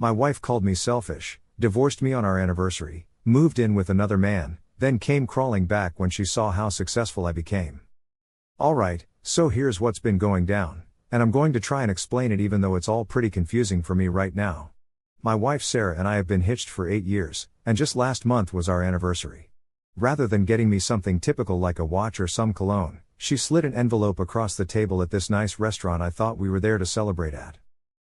My wife called me selfish, divorced me on our anniversary, moved in with another man, then came crawling back when she saw how successful I became. Alright, so here's what's been going down, and I'm going to try and explain it even though it's all pretty confusing for me right now. My wife Sarah and I have been hitched for 8 years, and just last month was our anniversary. Rather than getting me something typical like a watch or some cologne, she slid an envelope across the table at this nice restaurant I thought we were there to celebrate at.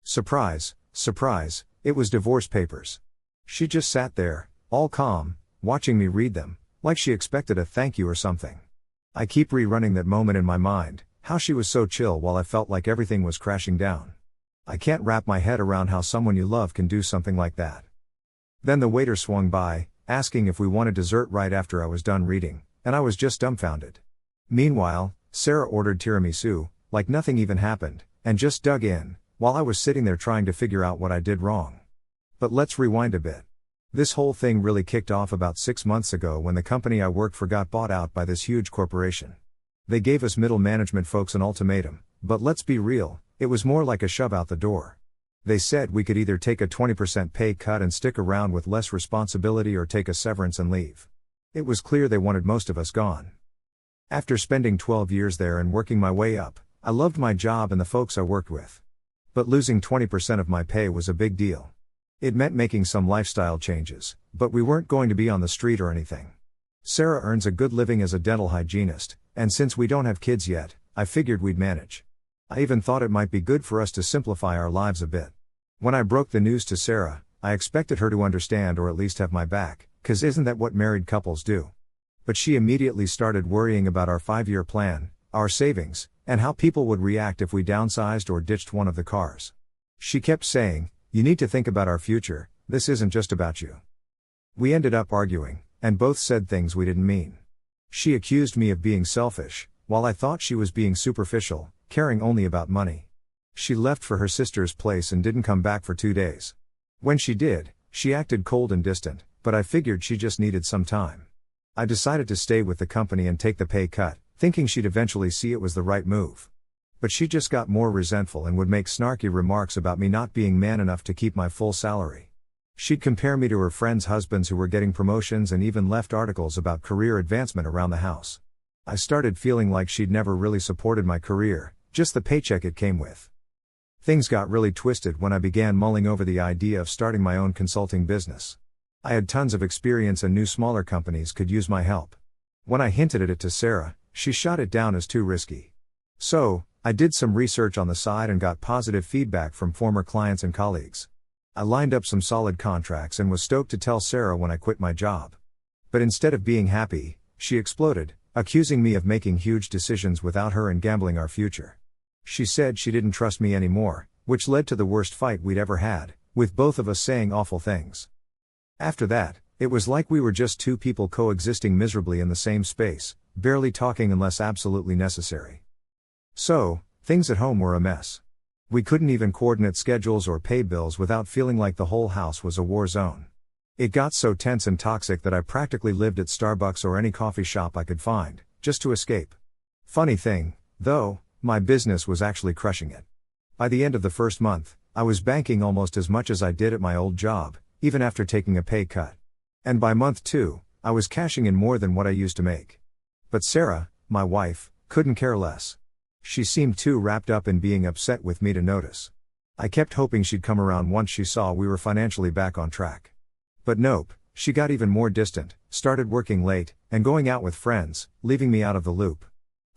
Surprise, surprise, it was divorce papers. She just sat there, all calm, watching me read them, like she expected a thank you or something. I keep rerunning that moment in my mind, how she was so chill while I felt like everything was crashing down. I can't wrap my head around how someone you love can do something like that. Then the waiter swung by, asking if we wanted dessert right after I was done reading, and I was just dumbfounded. Meanwhile, Sarah ordered tiramisu, like nothing even happened, and just dug in, while I was sitting there trying to figure out what I did wrong. But let's rewind a bit. This whole thing really kicked off about 6 months ago when the company I worked for got bought out by this huge corporation. They gave us middle management folks an ultimatum, but let's be real, it was more like a shove out the door. They said we could either take a 20% pay cut and stick around with less responsibility or take a severance and leave. It was clear they wanted most of us gone. After spending 12 years there and working my way up, I loved my job and the folks I worked with. But losing 20% of my pay was a big deal. It meant making some lifestyle changes, but we weren't going to be on the street or anything. Sarah earns a good living as a dental hygienist, and since we don't have kids yet, I figured we'd manage. I even thought it might be good for us to simplify our lives a bit. When I broke the news to Sarah, I expected her to understand or at least have my back, 'cause isn't that what married couples do? But she immediately started worrying about our 5-year plan, our savings, and how people would react if we downsized or ditched one of the cars. She kept saying, "You need to think about our future, this isn't just about you." We ended up arguing, and both said things we didn't mean. She accused me of being selfish, while I thought she was being superficial, caring only about money. She left for her sister's place and didn't come back for 2 days. When she did, she acted cold and distant, but I figured she just needed some time. I decided to stay with the company and take the pay cut, thinking she'd eventually see it was the right move. But she just got more resentful and would make snarky remarks about me not being man enough to keep my full salary. She'd compare me to her friends' husbands who were getting promotions and even left articles about career advancement around the house. I started feeling like she'd never really supported my career, just the paycheck it came with. Things got really twisted when I began mulling over the idea of starting my own consulting business. I had tons of experience and knew smaller companies could use my help. When I hinted at it to Sarah, she shot it down as too risky. So, I did some research on the side and got positive feedback from former clients and colleagues. I lined up some solid contracts and was stoked to tell Sarah when I quit my job. But instead of being happy, she exploded, accusing me of making huge decisions without her and gambling our future. She said she didn't trust me anymore, which led to the worst fight we'd ever had, with both of us saying awful things. After that, it was like we were just two people coexisting miserably in the same space, barely talking unless absolutely necessary. So, things at home were a mess. We couldn't even coordinate schedules or pay bills without feeling like the whole house was a war zone. It got so tense and toxic that I practically lived at Starbucks or any coffee shop I could find, just to escape. Funny thing, though, my business was actually crushing it. By the end of the first month, I was banking almost as much as I did at my old job, even after taking a pay cut. And by month 2, I was cashing in more than what I used to make. But Sarah, my wife, couldn't care less. She seemed too wrapped up in being upset with me to notice. I kept hoping she'd come around once she saw we were financially back on track. But nope, she got even more distant, started working late, and going out with friends, leaving me out of the loop.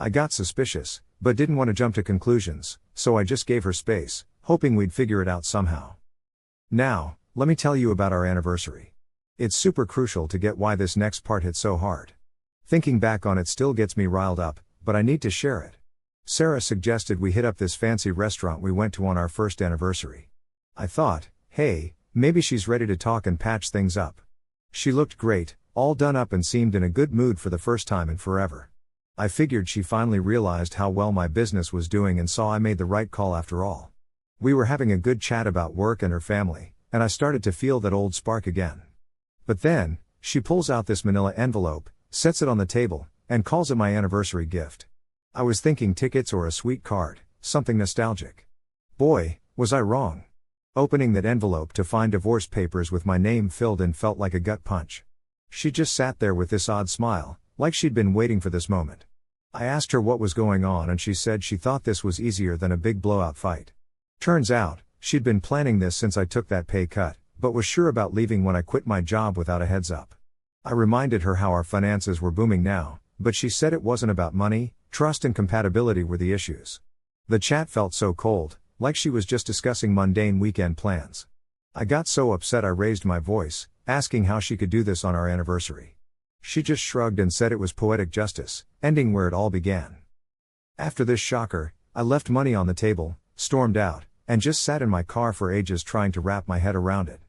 I got suspicious, but didn't want to jump to conclusions, so I just gave her space, hoping we'd figure it out somehow. Now, let me tell you about our anniversary. It's super crucial to get why this next part hit so hard. Thinking back on it still gets me riled up, but I need to share it. Sarah suggested we hit up this fancy restaurant we went to on our first anniversary. I thought, hey, maybe she's ready to talk and patch things up. She looked great, all done up and seemed in a good mood for the first time in forever. I figured she finally realized how well my business was doing and saw I made the right call after all. We were having a good chat about work and her family, and I started to feel that old spark again. But then, she pulls out this manila envelope, sets it on the table, and calls it my anniversary gift. I was thinking tickets or a sweet card, something nostalgic. Boy, was I wrong. Opening that envelope to find divorce papers with my name filled in felt like a gut punch. She just sat there with this odd smile, like she'd been waiting for this moment. I asked her what was going on and she said she thought this was easier than a big blowout fight. Turns out, she'd been planning this since I took that pay cut, but was sure about leaving when I quit my job without a heads up. I reminded her how our finances were booming now, but she said it wasn't about money, trust and compatibility were the issues. The chat felt so cold, like she was just discussing mundane weekend plans. I got so upset I raised my voice, asking how she could do this on our anniversary. She just shrugged and said it was poetic justice, ending where it all began. After this shocker, I left money on the table, stormed out, and just sat in my car for ages trying to wrap my head around it.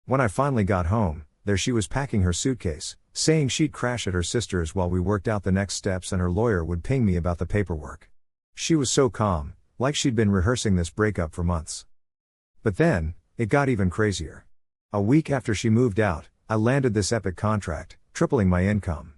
When I finally got home, there she was packing her suitcase, saying she'd crash at her sister's while we worked out the next steps and her lawyer would ping me about the paperwork. She was so calm, like she'd been rehearsing this breakup for months. But then, it got even crazier. A week after she moved out, I landed this epic contract, tripling my income.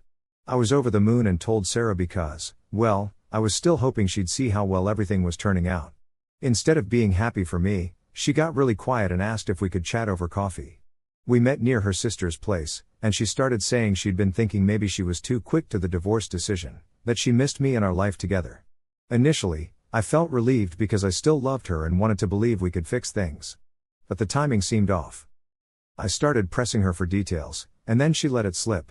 I was over the moon and told Sarah because, well, I was still hoping she'd see how well everything was turning out. Instead of being happy for me, she got really quiet and asked if we could chat over coffee. We met near her sister's place, and she started saying she'd been thinking maybe she was too quick to the divorce decision, that she missed me and our life together. Initially, I felt relieved because I still loved her and wanted to believe we could fix things. But the timing seemed off. I started pressing her for details, and then she let it slip.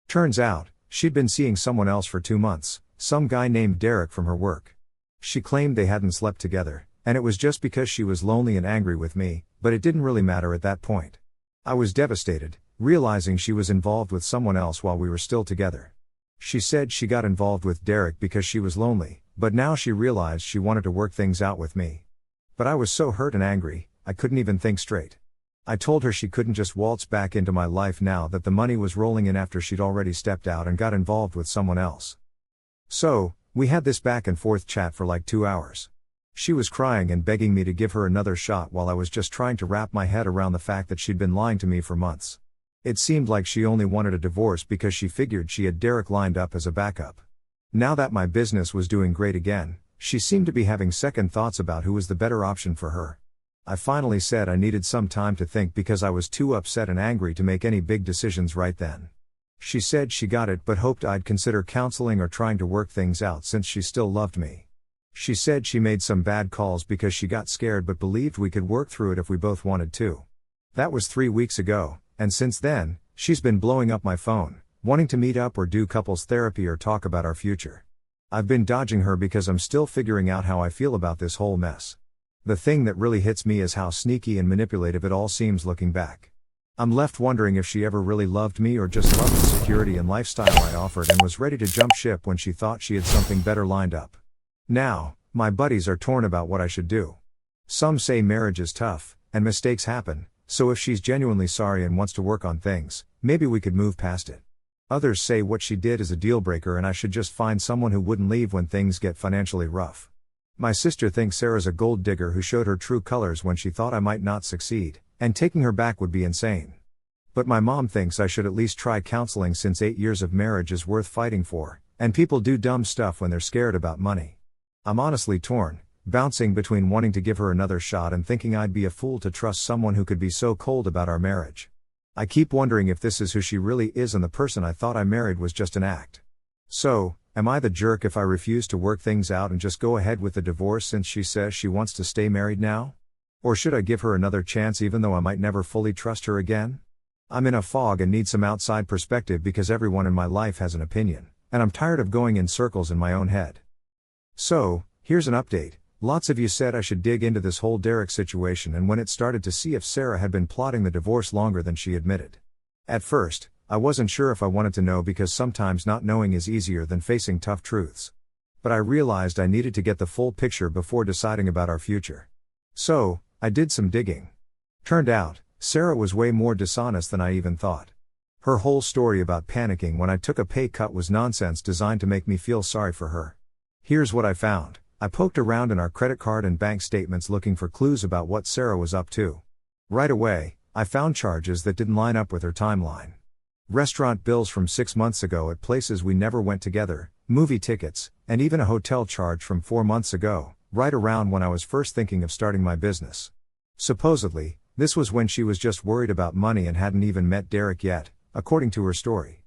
Turns out, she'd been seeing someone else for 2 months, some guy named Derek from her work. She claimed they hadn't slept together, and it was just because she was lonely and angry with me, but it didn't really matter at that point. I was devastated, realizing she was involved with someone else while we were still together. She said she got involved with Derek because she was lonely, but now she realized she wanted to work things out with me. But I was so hurt and angry, I couldn't even think straight. I told her she couldn't just waltz back into my life now that the money was rolling in after she'd already stepped out and got involved with someone else. So, we had this back and forth chat for like 2 hours. She was crying and begging me to give her another shot while I was just trying to wrap my head around the fact that she'd been lying to me for months. It seemed like she only wanted a divorce because she figured she had Derek lined up as a backup. Now that my business was doing great again, she seemed to be having second thoughts about who was the better option for her. I finally said I needed some time to think because I was too upset and angry to make any big decisions right then. She said she got it but hoped I'd consider counseling or trying to work things out since she still loved me. She said she made some bad calls because she got scared but believed we could work through it if we both wanted to. That was 3 weeks ago, and since then, she's been blowing up my phone, wanting to meet up or do couples therapy or talk about our future. I've been dodging her because I'm still figuring out how I feel about this whole mess. The thing that really hits me is how sneaky and manipulative it all seems looking back. I'm left wondering if she ever really loved me or just loved the security and lifestyle I offered and was ready to jump ship when she thought she had something better lined up. Now, my buddies are torn about what I should do. Some say marriage is tough, and mistakes happen, so if she's genuinely sorry and wants to work on things, maybe we could move past it. Others say what she did is a deal breaker and I should just find someone who wouldn't leave when things get financially rough. My sister thinks Sarah's a gold digger who showed her true colors when she thought I might not succeed, and taking her back would be insane. But my mom thinks I should at least try counseling since 8 years of marriage is worth fighting for, and people do dumb stuff when they're scared about money. I'm honestly torn, bouncing between wanting to give her another shot and thinking I'd be a fool to trust someone who could be so cold about our marriage. I keep wondering if this is who she really is and the person I thought I married was just an act. So, am I the jerk if I refuse to work things out and just go ahead with the divorce since she says she wants to stay married now? Or should I give her another chance even though I might never fully trust her again? I'm in a fog and need some outside perspective because everyone in my life has an opinion, and I'm tired of going in circles in my own head. So, here's an update. Lots of you said I should dig into this whole Derek situation and when it started to see if Sarah had been plotting the divorce longer than she admitted. At first, I wasn't sure if I wanted to know because sometimes not knowing is easier than facing tough truths. But I realized I needed to get the full picture before deciding about our future. So, I did some digging. Turned out, Sarah was way more dishonest than I even thought. Her whole story about panicking when I took a pay cut was nonsense designed to make me feel sorry for her. Here's what I found. I poked around in our credit card and bank statements looking for clues about what Sarah was up to. Right away, I found charges that didn't line up with her timeline. Restaurant bills from 6 months ago at places we never went together, movie tickets, and even a hotel charge from 4 months ago, right around when I was first thinking of starting my business. Supposedly, this was when she was just worried about money and hadn't even met Derek yet, according to her story.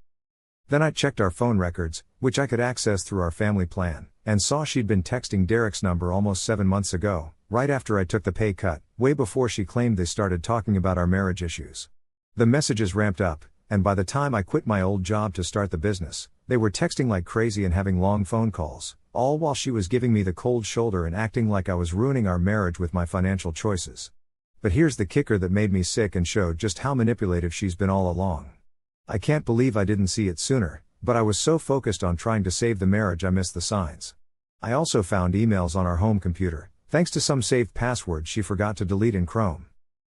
Then I checked our phone records, which I could access through our family plan, and saw she'd been texting Derek's number almost 7 months ago, right after I took the pay cut, way before she claimed they started talking about our marriage issues. The messages ramped up, and by the time I quit my old job to start the business, they were texting like crazy and having long phone calls, all while she was giving me the cold shoulder and acting like I was ruining our marriage with my financial choices. But here's the kicker that made me sick and showed just how manipulative she's been all along. I can't believe I didn't see it sooner, but I was so focused on trying to save the marriage I missed the signs. I also found emails on our home computer, thanks to some saved passwords she forgot to delete in Chrome.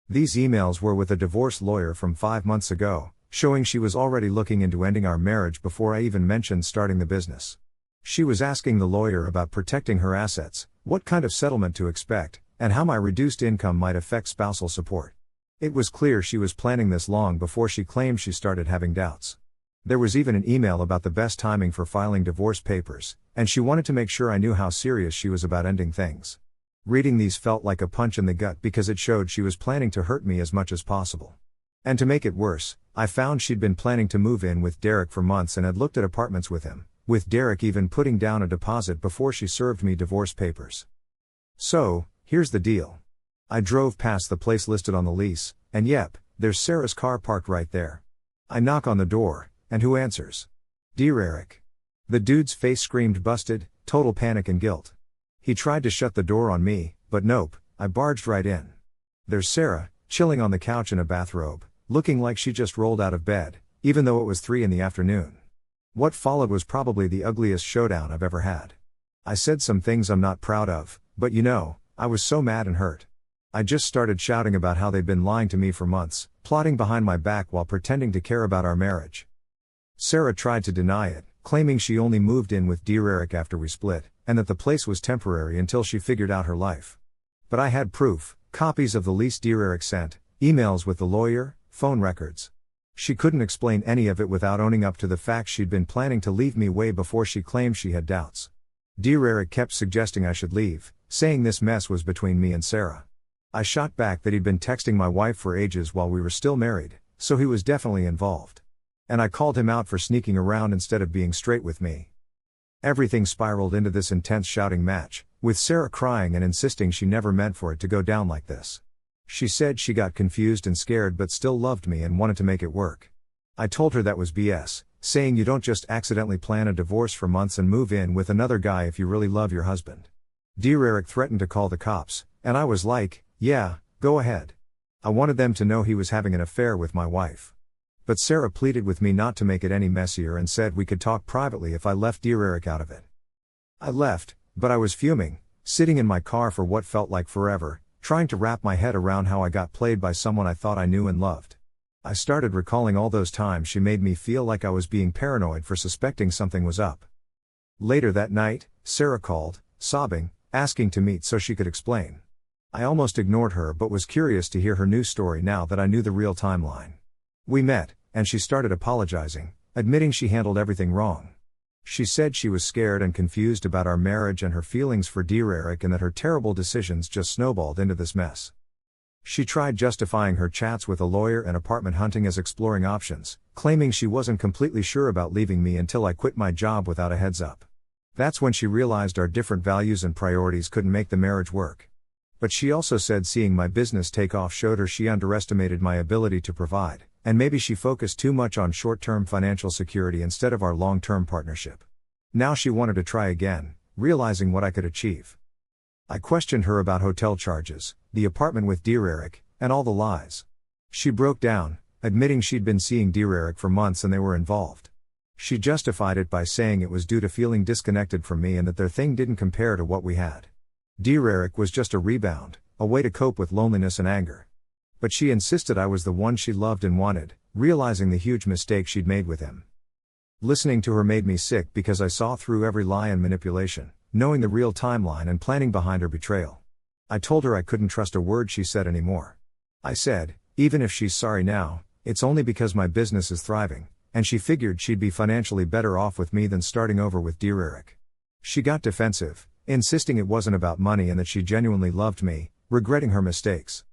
These emails were with a divorce lawyer from 5 months ago, showing she was already looking into ending our marriage before I even mentioned starting the business. She was asking the lawyer about protecting her assets, what kind of settlement to expect, and how my reduced income might affect spousal support. It was clear she was planning this long before she claimed she started having doubts. There was even an email about the best timing for filing divorce papers, and she wanted to make sure I knew how serious she was about ending things. Reading these felt like a punch in the gut because it showed she was planning to hurt me as much as possible. And to make it worse, I found she'd been planning to move in with Derek for months and had looked at apartments with him, with Derek even putting down a deposit before she served me divorce papers. So, here's the deal. I drove past the place listed on the lease, and yep, there's Sarah's car parked right there. I knock on the door, and who answers? Dear Eric. The dude's face screamed busted, total panic and guilt. He tried to shut the door on me, but nope, I barged right in. There's Sarah, chilling on the couch in a bathrobe, looking like she just rolled out of bed, even though it was 3 p.m. What followed was probably the ugliest showdown I've ever had. I said some things I'm not proud of, but I was so mad and hurt. I just started shouting about how they'd been lying to me for months, plotting behind my back while pretending to care about our marriage. Sarah tried to deny it, claiming she only moved in with Dear Eric after we split, and that the place was temporary until she figured out her life. But I had proof, copies of the lease Dear Eric sent, emails with the lawyer, phone records. She couldn't explain any of it without owning up to the fact she'd been planning to leave me way before she claimed she had doubts. Dear Eric kept suggesting I should leave, saying this mess was between me and Sarah. I shot back that he'd been texting my wife for ages while we were still married, so he was definitely involved. And I called him out for sneaking around instead of being straight with me. Everything spiraled into this intense shouting match, with Sarah crying and insisting she never meant for it to go down like this. She said she got confused and scared but still loved me and wanted to make it work. I told her that was BS, saying you don't just accidentally plan a divorce for months and move in with another guy if you really love your husband. Dear Eric threatened to call the cops, and I was like, yeah, go ahead. I wanted them to know he was having an affair with my wife. But Sarah pleaded with me not to make it any messier and said we could talk privately if I left Dear Eric out of it. I left, but I was fuming, sitting in my car for what felt like forever, trying to wrap my head around how I got played by someone I thought I knew and loved. I started recalling all those times she made me feel like I was being paranoid for suspecting something was up. Later that night, Sarah called, sobbing, asking to meet so she could explain. I almost ignored her but was curious to hear her new story now that I knew the real timeline. We met, and she started apologizing, admitting she handled everything wrong. She said she was scared and confused about our marriage and her feelings for Dear Eric and that her terrible decisions just snowballed into this mess. She tried justifying her chats with a lawyer and apartment hunting as exploring options, claiming she wasn't completely sure about leaving me until I quit my job without a heads up. That's when she realized our different values and priorities couldn't make the marriage work. But she also said seeing my business take off showed her she underestimated my ability to provide, and maybe she focused too much on short-term financial security instead of our long-term partnership. Now she wanted to try again, realizing what I could achieve. I questioned her about hotel charges, the apartment with Dear Eric, and all the lies. She broke down, admitting she'd been seeing Dear Eric for months and they were involved. She justified it by saying it was due to feeling disconnected from me and that their thing didn't compare to what we had. Dear Eric was just a rebound, a way to cope with loneliness and anger. But she insisted I was the one she loved and wanted, realizing the huge mistake she'd made with him. Listening to her made me sick because I saw through every lie and manipulation, knowing the real timeline and planning behind her betrayal. I told her I couldn't trust a word she said anymore. I said, even if she's sorry now, it's only because my business is thriving, and she figured she'd be financially better off with me than starting over with Dear Eric. She got defensive, insisting it wasn't about money and that she genuinely loved me, regretting her mistakes.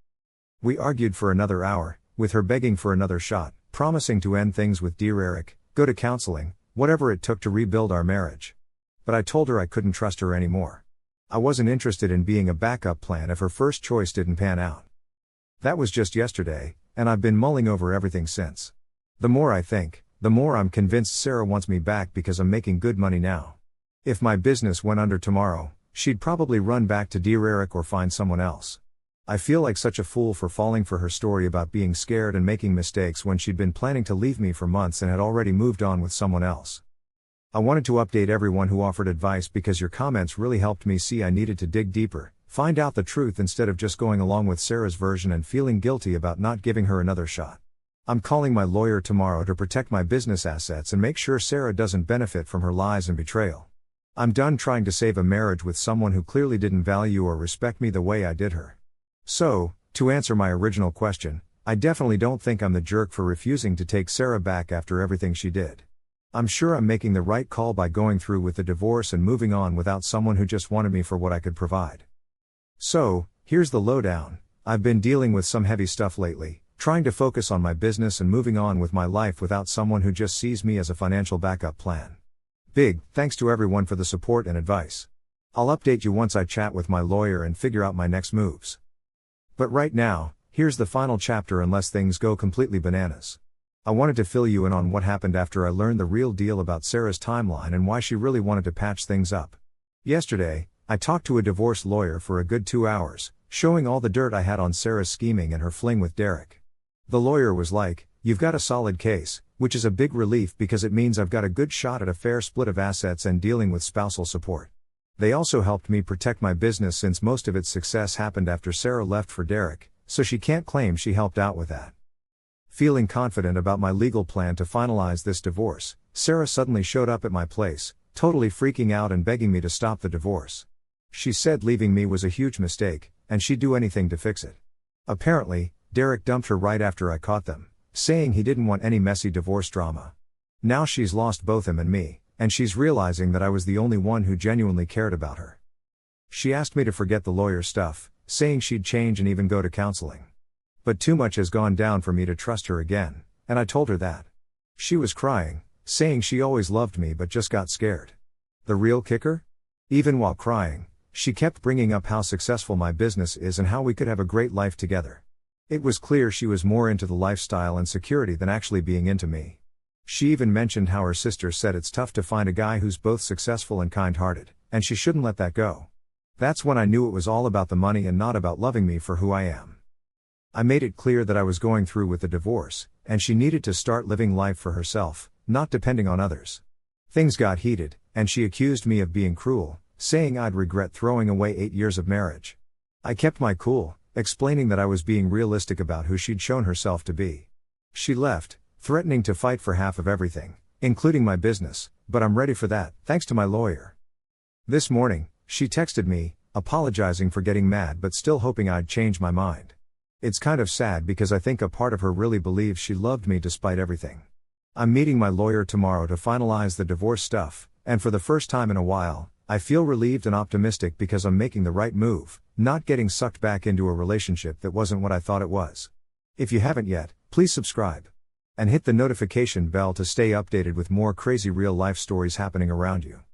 We argued for another hour, with her begging for another shot, promising to end things with "Dear Eric, go to counseling," whatever it took to rebuild our marriage. But I told her I couldn't trust her anymore. I wasn't interested in being a backup plan if her first choice didn't pan out. That was just yesterday, and I've been mulling over everything since. The more I think, the more I'm convinced Sarah wants me back because I'm making good money now. If my business went under tomorrow, she'd probably run back to Dear Eric or find someone else. I feel like such a fool for falling for her story about being scared and making mistakes when she'd been planning to leave me for months and had already moved on with someone else. I wanted to update everyone who offered advice because your comments really helped me see I needed to dig deeper, find out the truth instead of just going along with Sarah's version and feeling guilty about not giving her another shot. I'm calling my lawyer tomorrow to protect my business assets and make sure Sarah doesn't benefit from her lies and betrayal. I'm done trying to save a marriage with someone who clearly didn't value or respect me the way I did her. So, to answer my original question, I definitely don't think I'm the jerk for refusing to take Sarah back after everything she did. I'm sure I'm making the right call by going through with the divorce and moving on without someone who just wanted me for what I could provide. So, here's the lowdown. I've been dealing with some heavy stuff lately, trying to focus on my business and moving on with my life without someone who just sees me as a financial backup plan. Big thanks to everyone for the support and advice. I'll update you once I chat with my lawyer and figure out my next moves. But right now, here's the final chapter unless things go completely bananas. I wanted to fill you in on what happened after I learned the real deal about Sarah's timeline and why she really wanted to patch things up. Yesterday, I talked to a divorce lawyer for a good 2 hours, showing all the dirt I had on Sarah's scheming and her fling with Derek. The lawyer was like, "You've got a solid case," which is a big relief because it means I've got a good shot at a fair split of assets and dealing with spousal support. They also helped me protect my business since most of its success happened after Sarah left for Derek, so she can't claim she helped out with that. Feeling confident about my legal plan to finalize this divorce, Sarah suddenly showed up at my place, totally freaking out and begging me to stop the divorce. She said leaving me was a huge mistake, and she'd do anything to fix it. Apparently, Derek dumped her right after I caught them, saying he didn't want any messy divorce drama. Now she's lost both him and me, and she's realizing that I was the only one who genuinely cared about her. She asked me to forget the lawyer stuff, saying she'd change and even go to counseling. But too much has gone down for me to trust her again, and I told her that. She was crying, saying she always loved me but just got scared. The real kicker? Even while crying, she kept bringing up how successful my business is and how we could have a great life together. It was clear she was more into the lifestyle and security than actually being into me. She even mentioned how her sister said it's tough to find a guy who's both successful and kind-hearted, and she shouldn't let that go. That's when I knew it was all about the money and not about loving me for who I am. I made it clear that I was going through with the divorce, and she needed to start living life for herself, not depending on others. Things got heated, and she accused me of being cruel, saying I'd regret throwing away 8 years of marriage. I kept my cool, explaining that I was being realistic about who she'd shown herself to be. She left, threatening to fight for half of everything, including my business, but I'm ready for that, thanks to my lawyer. This morning, she texted me, apologizing for getting mad but still hoping I'd change my mind. It's kind of sad because I think a part of her really believes she loved me despite everything. I'm meeting my lawyer tomorrow to finalize the divorce stuff, and for the first time in a while, I feel relieved and optimistic because I'm making the right move, not getting sucked back into a relationship that wasn't what I thought it was. If you haven't yet, please subscribe. And hit the notification bell to stay updated with more crazy real-life stories happening around you.